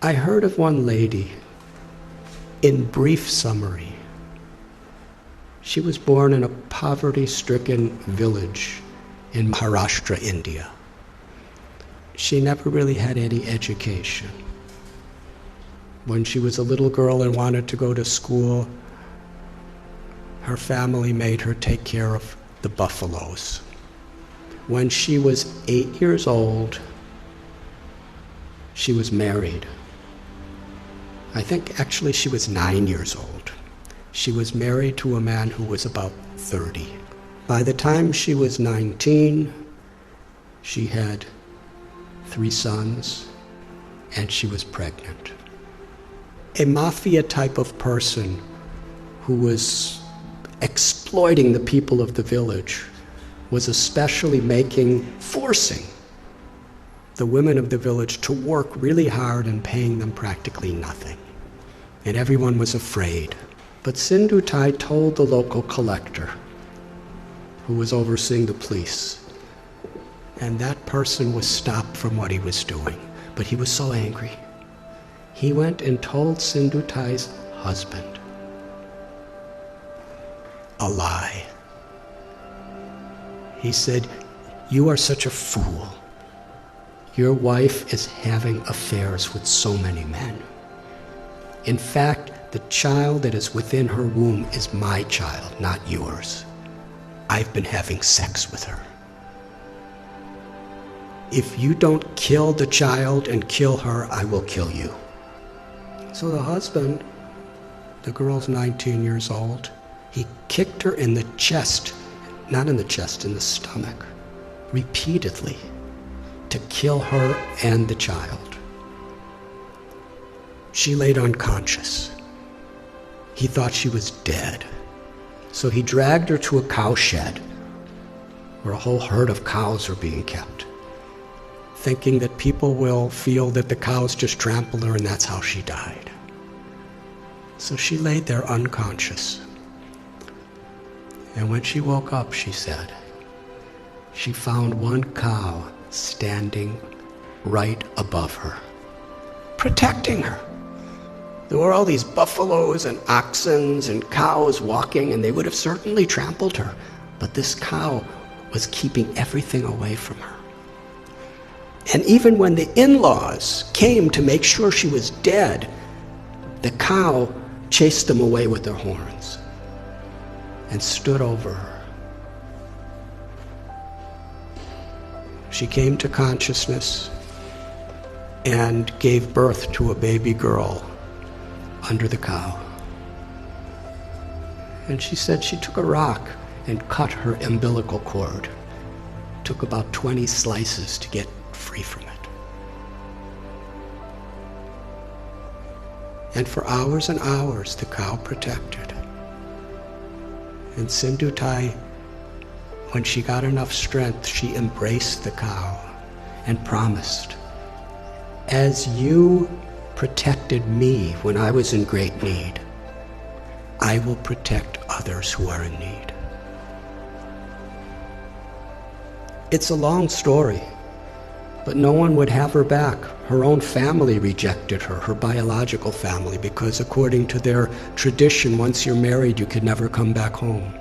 I heard of one lady, in brief summary. She was born in a poverty-stricken village in Maharashtra, India. She never really had any education. When she was a little girl and wanted to go to school, her family made her take care of the buffaloes. When she was 8 years old, she was married. I think actually she was 9 years old. She was married to a man who was about 30. By the time she was 19, she had 3 sons, and she was pregnant. A mafia type of person who was exploiting the people of the village was especially forcing the women of the village to work really hard and paying them practically nothing. And everyone was afraid. But Sindhutai told the local collector, who was overseeing the police, and that person was stopped from what he was doing. But he was so angry. He went and told Sindhutai's husband a lie. He said, "You are such a fool. Your wife is having affairs with so many men. In fact, the child that is within her womb is my child, not yours. I've been having sex with her. If you don't kill the child and kill her, I will kill you." So the husband, the girl's 19 years old, he kicked her in the chest, not in the chest, in the stomach, repeatedly, to kill her and the child. She laid unconscious. He thought she was dead. So he dragged her to a cow shed where a whole herd of cows are being kept, thinking that people will feel that the cows just trampled her and that's how she died. So she laid there unconscious. And when she woke up, she said, she found one cow standing right above her, protecting her. There were all these buffaloes and oxen and cows walking, and they would have certainly trampled her. But this cow was keeping everything away from her. And even when the in-laws came to make sure she was dead, the cow chased them away with their horns and stood over her. She came to consciousness and gave birth to a baby girl under the cow. And she said she took a rock and cut her umbilical cord. Took about 20 slices to get free from it. And for hours and hours, the cow protected. And Sindhutai, when she got enough strength, she embraced the cow and promised, "As you protected me when I was in great need, I will protect others who are in need." It's a long story, but no one would have her back. Her own family rejected her, her biological family, because according to their tradition, once you're married, you could never come back home.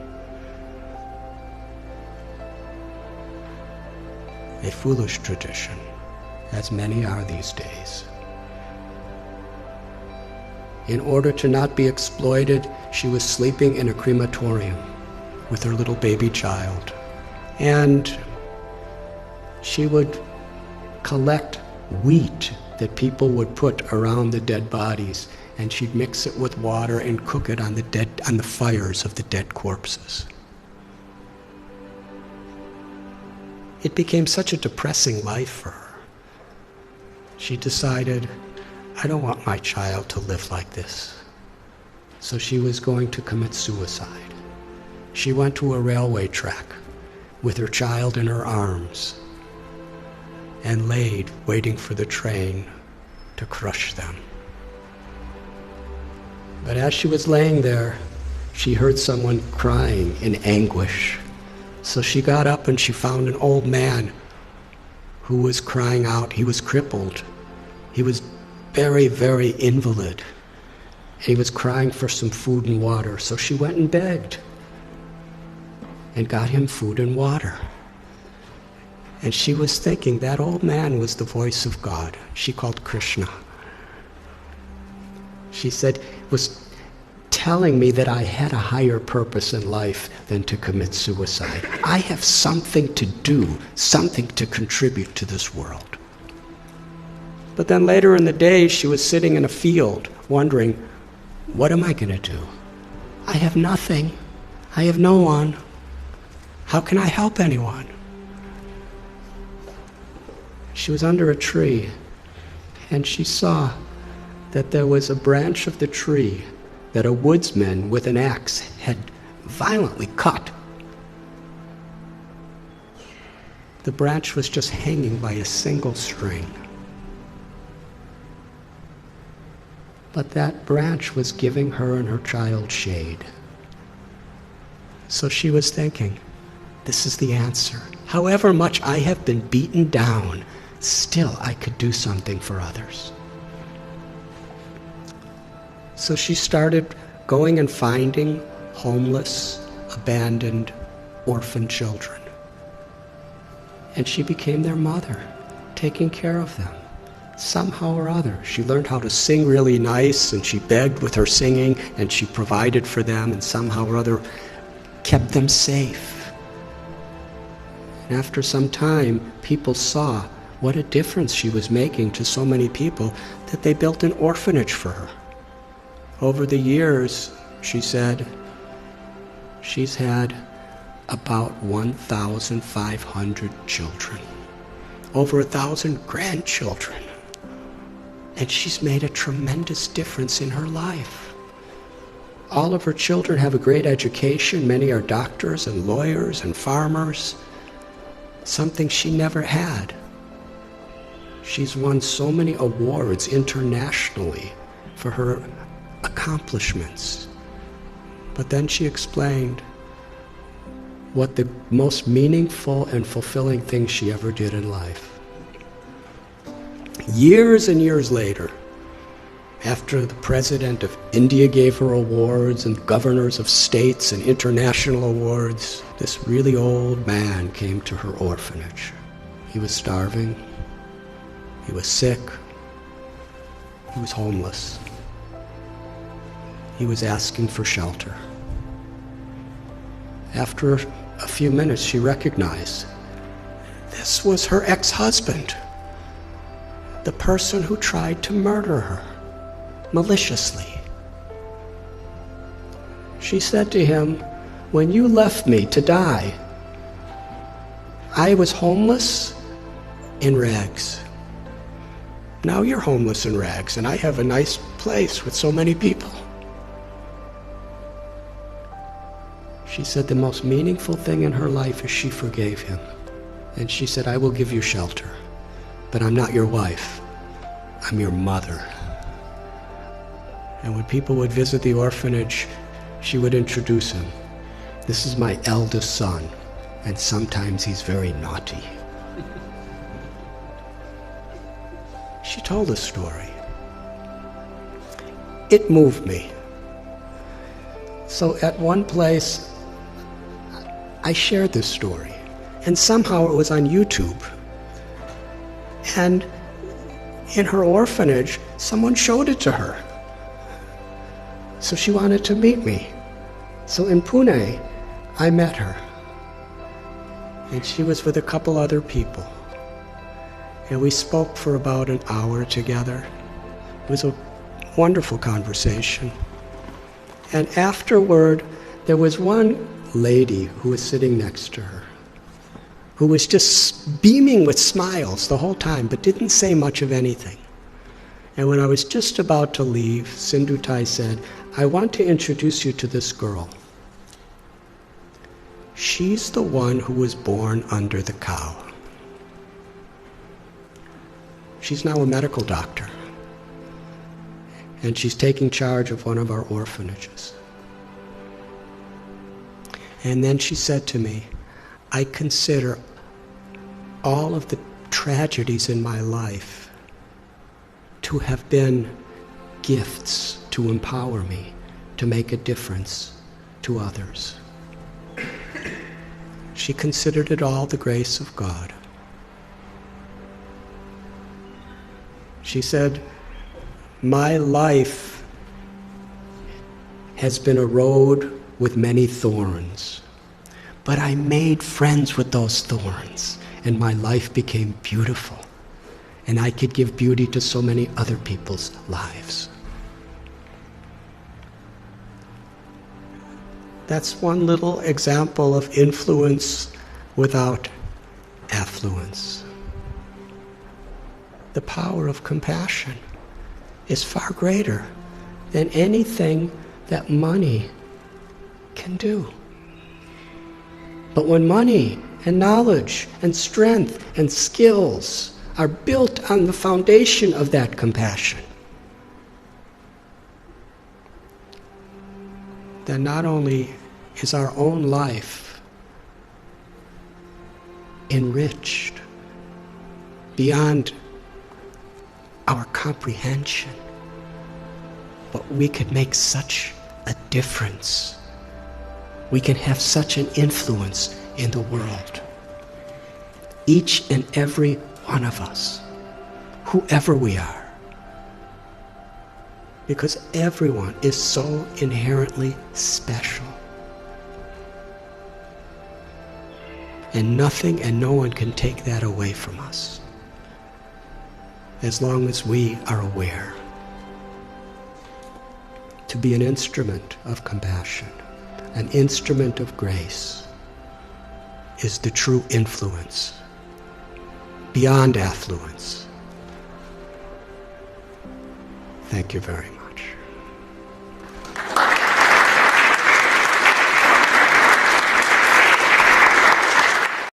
A foolish tradition, as many are these days. In order to not be exploited, she was sleeping in a crematorium with her little baby child. And she would collect wheat that people would put around the dead bodies, and she'd mix it with water and cook it on the fires of the dead corpses. It became such a depressing life for her. She decided, I don't want my child to live like this. So she was going to commit suicide. She went to a railway track with her child in her arms and laid waiting for the train to crush them. But as she was laying there, she heard someone crying in anguish. So she got up and she found an old man who was crying out. He was crippled. He was very, very invalid. He was crying for some food and water, so she went and begged and got him food and water. And she was thinking that old man was the voice of God. She called Krishna. She said, was telling me that I had a higher purpose in life than to commit suicide. I have something to do, something to contribute to this world. But then later in the day, she was sitting in a field wondering, what am I going to do? I have nothing. I have no one. How can I help anyone? She was under a tree, and she saw that there was a branch of the tree that a woodsman with an axe had violently cut. The branch was just hanging by a single string. But that branch was giving her and her child shade. So she was thinking, this is the answer. However much I have been beaten down, still I could do something for others. So she started going and finding homeless, abandoned, orphan children. And she became their mother, taking care of them. Somehow or other, she learned how to sing really nice, and she begged with her singing, and she provided for them, and somehow or other kept them safe. And after some time, people saw what a difference she was making to so many people that they built an orphanage for her. Over the years, she said, she's had about 1,500 children, over 1,000 grandchildren. And she's made a tremendous difference in her life. All of her children have a great education. Many are doctors and lawyers and farmers, something she never had. She's won so many awards internationally for her accomplishments. But then she explained what the most meaningful and fulfilling thing she ever did in life. Years and years later, after the president of India gave her awards and governors of states and international awards, this really old man came to her orphanage. He was starving. He was sick. He was homeless. He was asking for shelter. After a few minutes, she recognized this was her ex-husband, the person who tried to murder her maliciously. She said to him, when you left me to die, I was homeless in rags. Now you're homeless in rags, and I have a nice place with so many people. She said the most meaningful thing in her life is she forgave him. And she said, I will give you shelter, but I'm not your wife. I'm your mother. And when people would visit the orphanage, she would introduce him. This is my eldest son, and sometimes he's very naughty. She told a story. It moved me. So at one place, I shared this story, and somehow it was on YouTube. And in her orphanage, someone showed it to her. So she wanted to meet me. So in Pune, I met her. And she was with a couple other people. And we spoke for about an hour together. It was a wonderful conversation. And afterward, there was one lady who was sitting next to her, who was just beaming with smiles the whole time, but didn't say much of anything. And when I was just about to leave, Sindhutai said, I want to introduce you to this girl. She's the one who was born under the cow. She's now a medical doctor, and she's taking charge of one of our orphanages. And then she said to me, I consider all of the tragedies in my life to have been gifts to empower me to make a difference to others. She considered it all the grace of God. She said, "My life has been a road with many thorns, but I made friends with those thorns, and my life became beautiful, and I could give beauty to so many other people's lives." That's one little example of influence without affluence. The power of compassion is far greater than anything that money can do. But when money and knowledge and strength and skills are built on the foundation of that compassion, then not only is our own life enriched beyond our comprehension, but we could make such a difference. We can have such an influence in the world. Each and every one of us, whoever we are, because everyone is so inherently special. And nothing and no one can take that away from us, as long as we are aware. To be an instrument of compassion, an instrument of grace, is the true influence, beyond affluence. Thank you very much.